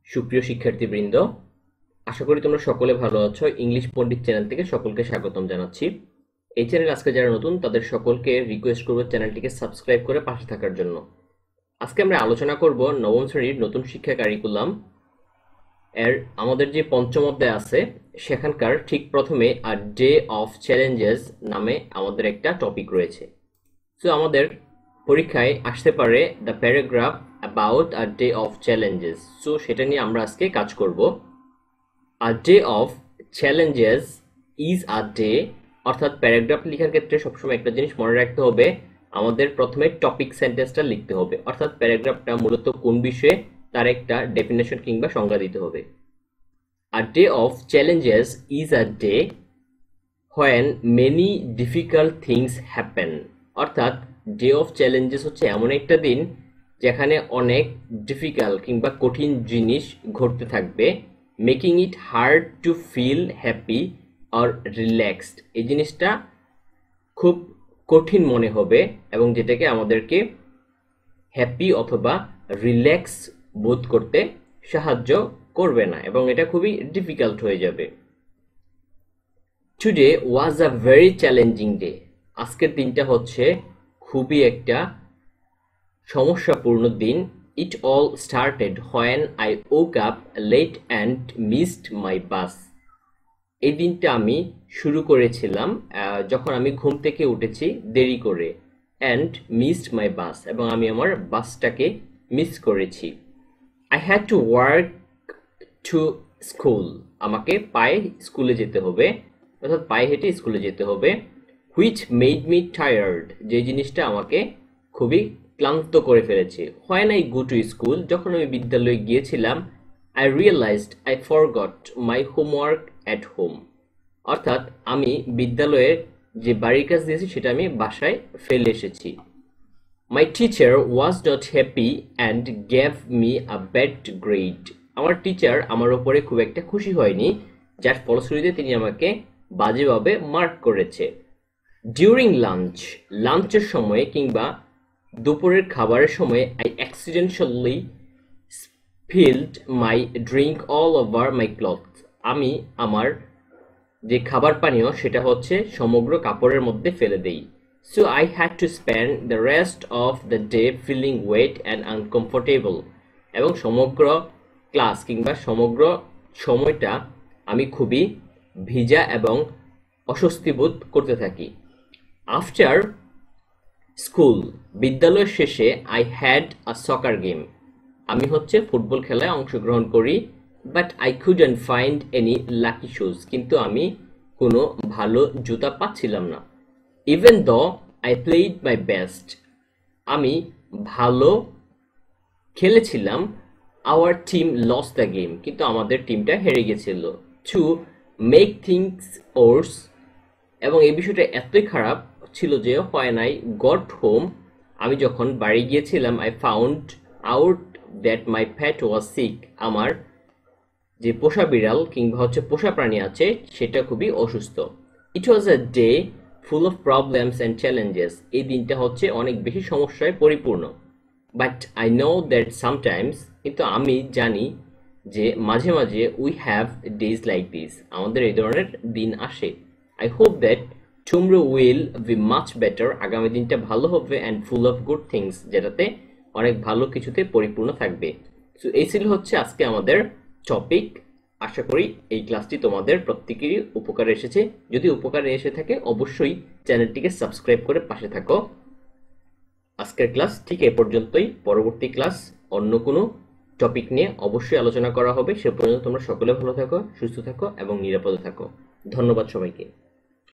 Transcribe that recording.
সুপ্রিয় শিক্ষার্থীবৃন্দ, আশা করি তোমরা সকলে ভালো আছো। ইংলিশ পণ্ডিত চ্যানেল থেকে সকলকে স্বাগতম জানাচ্ছি। এই চ্যানেল আজকে যারা নতুন তাদের সকলকে রিকোয়েস্ট করব চ্যানেলটিকে সাবস্ক্রাইব করে পাশে থাকার জন্য। আজকে আমরা আলোচনা করব নবম শ্রেণীর নতুন শিক্ষা কারিকুলাম এর আমাদের যে পঞ্চম অধ্যায় আছে সেখানকার ঠিক প্রথমে আ ডে অফ চ্যালেঞ্জেস নামে আমাদের একটা টপিক রয়েছে। সো আমাদের পরীক্ষায় আসতে পারে the paragraph about a day of challenges. So সেটা নিয়ে আমরা আজকে কাজ করব। A day of challenges is a day, অর্থাৎ প্যারাগ্রাফ লেখার ক্ষেত্রে সবসময় একটা জিনিস মনে রাখতে হবে, আমাদের প্রথমে টপিক সেন্টেন্সটা লিখতে হবে, অর্থাৎ প্যারাগ্রাফটা মূলত কোন বিষয়ে তার একটা ডেফিনেশন কিংবা সংজ্ঞা দিতে হবে। A day of challenges is a day when many difficult things happen, অর্থাৎ ডে অফ চ্যালেঞ্জেস হচ্ছে এমন একটা দিন যেখানে অনেক ডিফিকাল্ট কিংবা কঠিন জিনিস ঘটতে থাকবে, making it hard to feel happy or relaxed. এই জিনিসটা খুব কঠিন মনে হবে এবং যেটাকে আমাদেরকে হ্যাপি অথবা রিল্যাক্স বোধ করতে সাহায্য করবে না এবং এটা খুবই ডিফিকাল্ট হয়ে যাবে। Today was a very challenging day. আজকের দিনটা হচ্ছে খুবই একটা সমস্যাপূর্ণ দিন। It all started when I woke up late and missed my bus. এই দিনটা আমি শুরু করেছিলাম যখন আমি ঘুম থেকে উঠেছি দেরি করে, অ্যান্ড মিসড মাই বাস, এবং আমি আমার বাসটাকে মিস করেছি। I had to work to school. আমাকে পায়ে স্কুলে যেতে হবে, অর্থাৎ পায়ে হেঁটে স্কুলে যেতে হবে। হুইচ মেড মি টায়ার্ড, যে জিনিসটা আমাকে খুবই ক্লান্ত করে ফেলেছে। When I go to school, যখন আমি বিদ্যালয়ে গিয়েছিলাম, I realised I forgot my homework at home, অর্থাৎ আমি বিদ্যালয়ে যে বাড়ির কাজ দিয়েছি সেটা আমি বাসায় ফেলে এসেছি। My teacher was not happy and gave me a bad grade. আমার টিচার আমার ওপরে খুব একটা খুশি হয়নি, যার ফলশ্রুতিতে তিনি আমাকে বাজেভাবে মার্ক করেছে। ডিউরিং লাঞ্চ, লাঞ্চের সময়ে কিংবা দুপুরের খাবারের সময়, I accidentally spilled my drink all over my cloth. আমি আমার যে খাবার পানীয় সেটা হচ্ছে সমগ্র কাপড়ের মধ্যে ফেলে দেই। So I had to spend the rest of the day feeling wet and uncomfortable, এবং সমগ্র ক্লাস কিংবা সমগ্র সময়টা আমি খুবই ভিজা এবং অস্বস্তি বোধ করতে থাকি। আফটার স্কুল, বিদ্যালয়ের শেষে, I had a soccer game. আমি হচ্ছে ফুটবল খেলায় অংশগ্রহণ করি। But I couldn't find any lucky shoes, কিন্তু আমি কোনো ভালো জুতা পাচ্ছিলাম না। Even though I played my best, আমি ভালো খেলেছিলাম। Our team lost the game, কিন্তু আমাদের টিমটা হেরে গেছিল। টু মেক থিংস ওর্স, এবং এই বিষয়টা এতই খারাপ ছিল যে হোয়েন আই গট হোম, আমি যখন বাড়ি গিয়েছিলাম, I found out that my pet was sick, আমার যে পোষা বিড়াল কিংবা হচ্ছে পোষা প্রাণী আছে সেটা খুবই অসুস্থ। It was a day full of problems and challenges. এই দিনটা হচ্ছে অনেক বেশি সমস্যায় পরিপূর্ণ। But I know that sometimes, কিন্তু আমি জানি যে মাঝে মাঝে we have days like this, আমাদের এই ধরনের দিন আসে। I hope that tomorrow will be much better, আগামী দিনটা ভালো হবে, and full of good things, যেটাতে অনেক ভালো কিছুতে পরিপূর্ণ থাকবে। সো এই ছিল হচ্ছে আজকে আমাদের টপিক। আশা করি এই ক্লাসটি তোমাদের প্রত্যেকেরই উপকারে এসেছে। যদি উপকারে এসে থাকে অবশ্যই চ্যানেলটিকে সাবস্ক্রাইব করে পাশে থাকো। আজকের ক্লাস ঠিক এ পর্যন্তই। পরবর্তী ক্লাস অন্য কোনো টপিক নিয়ে অবশ্যই আলোচনা করা হবে। সে পর্যন্ত তোমরা সকলে ভালো থাকো, সুস্থ থাকো এবং নিরাপদে থাকো। ধন্যবাদ সবাইকে।